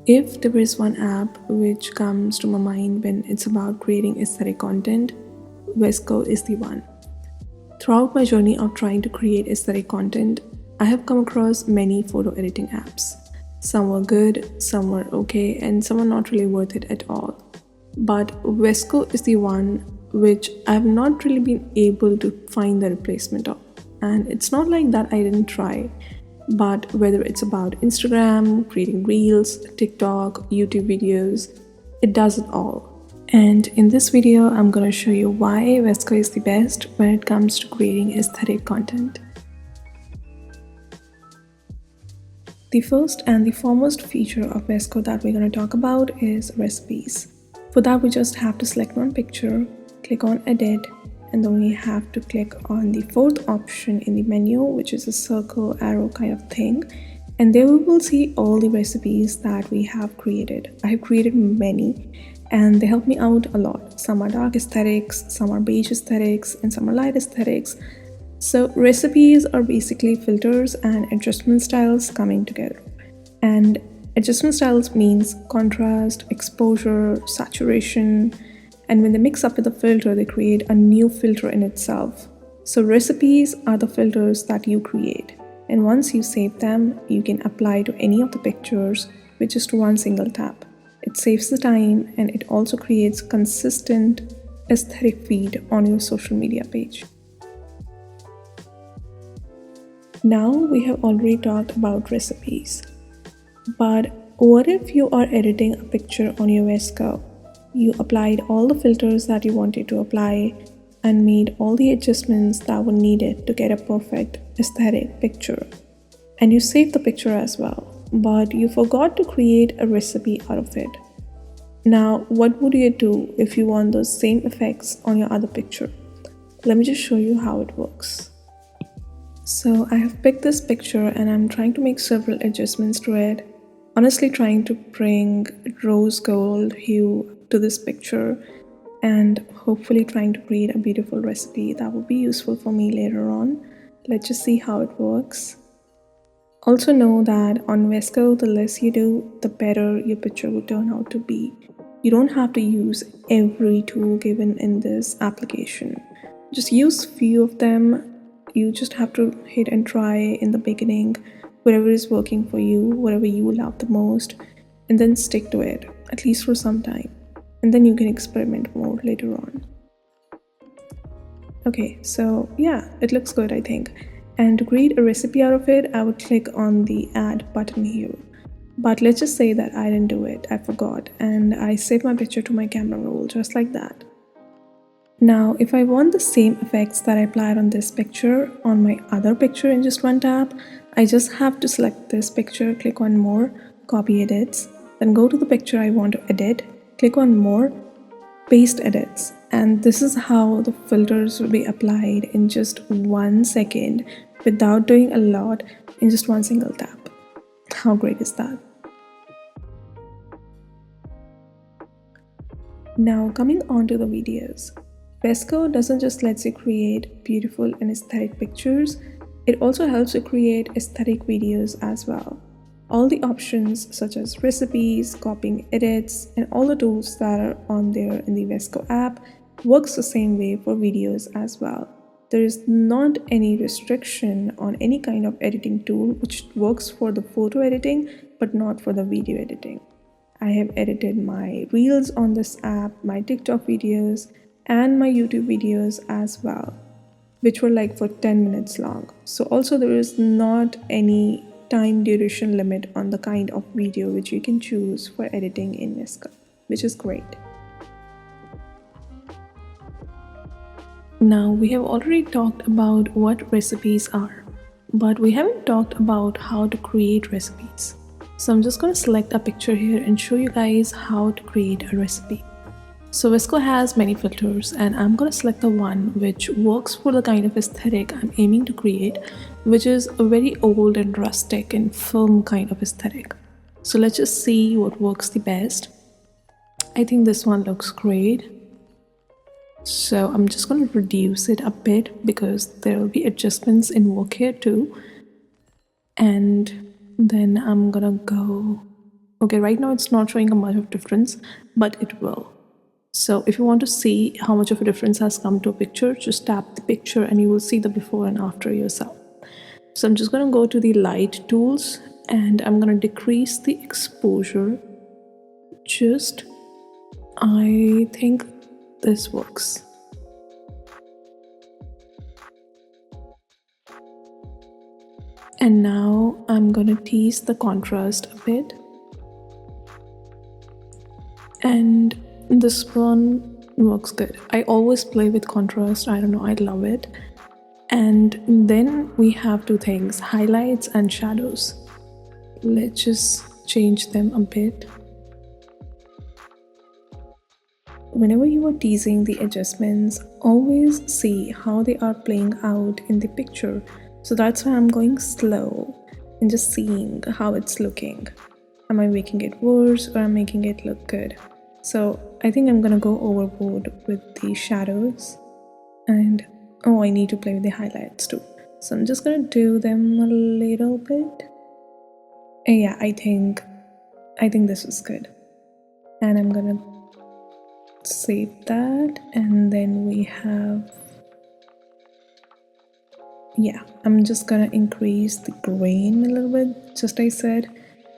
If there is one app which comes to my mind when it's about creating aesthetic content, VSCO is the one. Throughout my journey of trying to create aesthetic content, I have come across many photo editing apps. Some were good, some were okay, and some were not really worth it at all. But VSCO is the one which I have not really been able to find the replacement of. And it's not like that I didn't try, but whether it's about Instagram, creating reels, TikTok, YouTube videos, it does it all. And in this video, I'm going to show you why VSCO is the best when it comes to creating aesthetic content. The first and the foremost feature of VSCO that we're going to talk about is recipes. For that, we just have to select one picture, click on edit, and then we have to click on the fourth option in the menu, which is a circle arrow kind of thing. And there we will see all the recipes that we have created. I have created many and they help me out a lot. Some are dark aesthetics, some are beige aesthetics, and some are light aesthetics. So recipes are basically filters and adjustment styles coming together. And adjustment styles means contrast, exposure, saturation, and when they mix up with the filter, they create a new filter in itself. So recipes are the filters that you create. And once you save them, you can apply to any of the pictures with just one single tap. It saves the time and it also creates consistent aesthetic feed on your social media page. Now we have already talked about recipes. But what if you are editing a picture on your VSCO? You applied all the filters that you wanted to apply and made all the adjustments that were needed to get a perfect aesthetic picture. And you saved the picture as well, but you forgot to create a recipe out of it. Now, what would you do if you want those same effects on your other picture? Let me just show you how it works. So I have picked this picture and I'm trying to make several adjustments to it. Honestly, trying to bring rose gold hue to this picture and hopefully trying to create a beautiful recipe that will be useful for me later on. Let's just see how it works. Also know that on VSCO, the less you do, the better your picture will turn out to be. You don't have to use every tool given in this application. Just use few of them. You just have to hit and try in the beginning, whatever is working for you, whatever you love the most, and then stick to it, at least for some time. And then you can experiment more later on. Okay, so yeah, it looks good, I think. And to create a recipe out of it, I would click on the add button here. But let's just say that I didn't do it, I forgot, and I saved my picture to my camera roll just like that. Now, if I want the same effects that I applied on this picture on my other picture in just one tap, I just have to select this picture, click on more, copy edits, then go to the picture I want to edit, click on more, paste edits, and this is how the filters will be applied in just 1 second without doing a lot in just one single tap. How great is that? Now coming on to the videos. VSCO doesn't just let you create beautiful and aesthetic pictures, it also helps you create aesthetic videos as well. All the options such as recipes, copying edits, and all the tools that are on there in the VSCO app works the same way for videos as well. There is not any restriction on any kind of editing tool which works for the photo editing but not for the video editing. I have edited my reels on this app, my TikTok videos, and my YouTube videos as well, which were like for 10 minutes long. So also there is not any time duration limit on the kind of video which you can choose for editing in VSCO, which is great. Now we have already talked about what recipes are, but we haven't talked about how to create recipes. So I'm just going to select a picture here and show you guys how to create a recipe. So VSCO has many filters and I'm going to select the one which works for the kind of aesthetic I'm aiming to create, which is a very old and rustic and film kind of aesthetic. So let's just see what works the best. I think this one looks great. So I'm just going to reduce it a bit because there will be adjustments in work here too. And then I'm gonna go Okay, right now it's not showing a much of difference, but it will. So if you want to see how much of a difference has come to a picture, just tap the picture and you will see the before and after yourself. So I'm just going to go to the light tools and I'm going to decrease the exposure. Just, I think this works. And now I'm going to tease the contrast a bit. And this one works good. I always play with contrast. I don't know, I love it. And then we have two things, highlights and shadows. Let's just change them a bit. Whenever you are teasing the adjustments, always see how they are playing out in the picture. So that's why I'm going slow and just seeing how it's looking. Am I making it worse or am I making it look good? So I think I'm gonna go overboard with the shadows, and oh, I need to play with the highlights too. So I'm just gonna do them a little bit. And yeah, I think this is good. And I'm gonna save that, and then we have, yeah, I'm just gonna increase the grain a little bit. Just I said,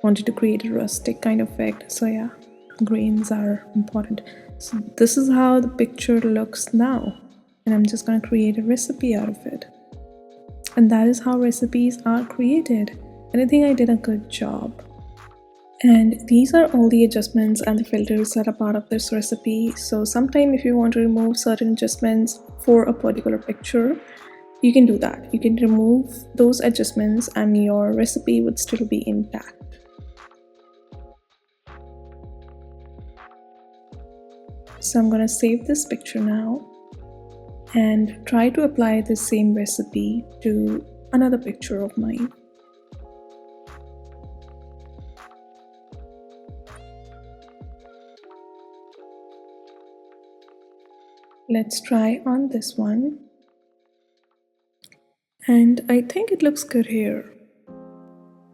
wanted to create a rustic kind of effect, so yeah, grains are important. So this is how the picture looks now, and I'm just gonna create a recipe out of it. And that is how recipes are created, and I think I did a good job. And these are all the adjustments and the filters that are part of this recipe. So sometime if you want to remove certain adjustments for a particular picture, you can do that. You can remove those adjustments and your recipe would still be intact. So I'm going to save this picture now and try to apply the same recipe to another picture of mine. Let's try on this one. And I think it looks good here.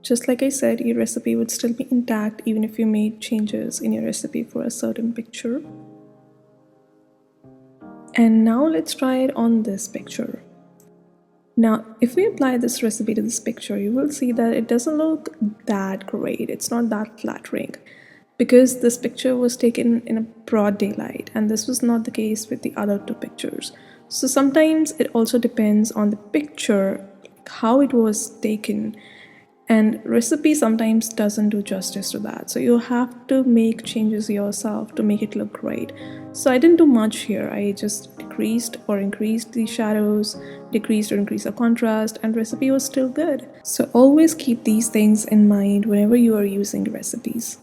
Just like I said, your recipe would still be intact even if you made changes in your recipe for a certain picture. And now let's try it on this picture. Now, if we apply this recipe to this picture, you will see that it doesn't look that great. It's not that flattering because this picture was taken in a broad daylight, and this was not the case with the other two pictures. So sometimes it also depends on the picture, how it was taken, and recipe sometimes doesn't do justice to that. So you have to make changes yourself to make it look great. So I didn't do much here. I just decreased or increased the shadows, decreased or increased the contrast, and recipe was still good. So always keep these things in mind whenever you are using recipes.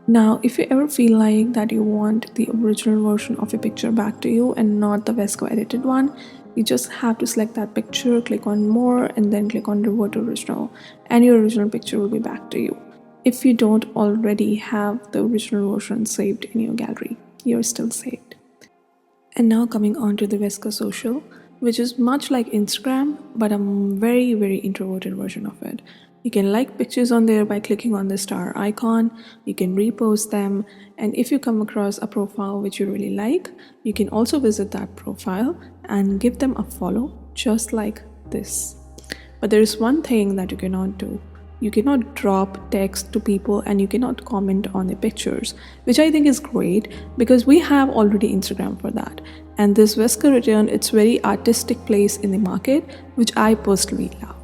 Now, if you ever feel like that you want the original version of your picture back to you and not the VSCO edited one, you just have to select that picture, click on more, and then click on revert to original, and your original picture will be back to you. If you don't already have the original version saved in your gallery, you're still saved. And now coming on to the VSCO social, which is much like Instagram, but a very, very introverted version of it. You can like pictures on there by clicking on the star icon, you can repost them, and if you come across a profile which you really like, you can also visit that profile and give them a follow, just like this. But there is one thing that you cannot do. You cannot drop text to people and you cannot comment on their pictures, which I think is great because we have already Instagram for that. And this VSCO return, it's very artistic place in the market, which I personally love.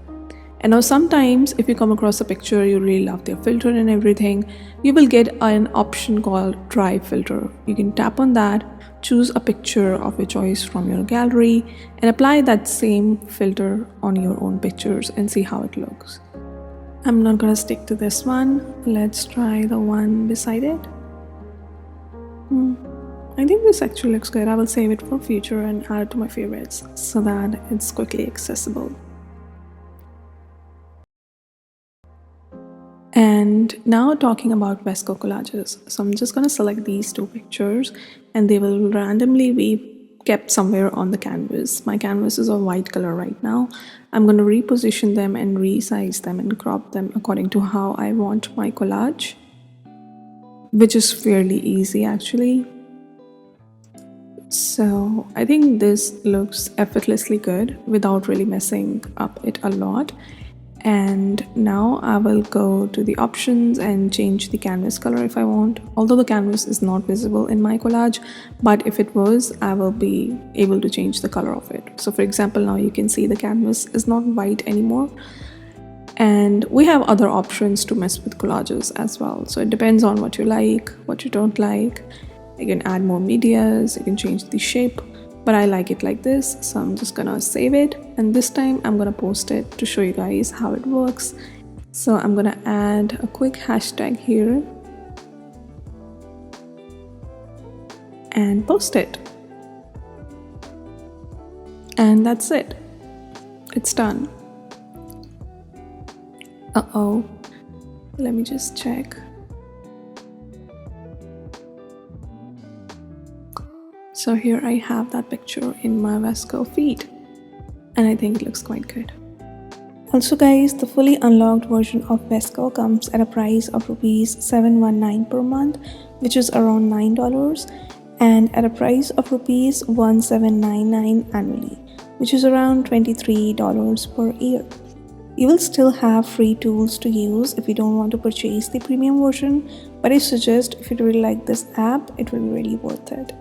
And now sometimes if you come across a picture you really love their filter and everything, you will get an option called dry filter. You can tap on that, choose a picture of your choice from your gallery and apply that same filter on your own pictures and see how it looks. I'm not gonna stick to this one. Let's try the one beside it. I think this actually looks good. I will save it for future and add it to my favorites so that it's quickly accessible. And now talking about VSCO collages. So I'm just gonna select these two pictures and they will randomly be kept somewhere on the canvas. My canvas is a white color right now. I'm going to reposition them and resize them and crop them according to how I want my collage, which is fairly easy actually. So I think this looks effortlessly good without really messing up it a lot. And now I will go to the options and change the canvas color if I want. Although the canvas is not visible in my collage, but if it was, I will be able to change the color of it. So for example, now you can see the canvas is not white anymore. And we have other options to mess with collages as well. So it depends on what you like, what you don't like. You can add more medias, you can change the shape, but I like it like this, so I'm just gonna save it, and this time I'm gonna post it to show you guys how it works. So I'm gonna add a quick hashtag here and post it, and that's it. It's done. Let me just check. So here I have that picture in my VSCO feed, and I think it looks quite good. Also guys, the fully unlocked version of VSCO comes at a price of rupees 719 per month, which is around $9, and at a price of rupees 1799 annually, which is around $23 per year. You will still have free tools to use if you don't want to purchase the premium version, but I suggest if you really like this app, it will be really worth it.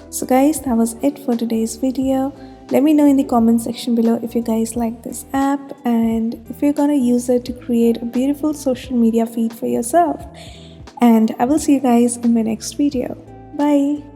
So guys, that was it for today's video. Let me know in the comment section below if you guys like this app and if you're gonna use it to create a beautiful social media feed for yourself. And I will see you guys in my next video. Bye!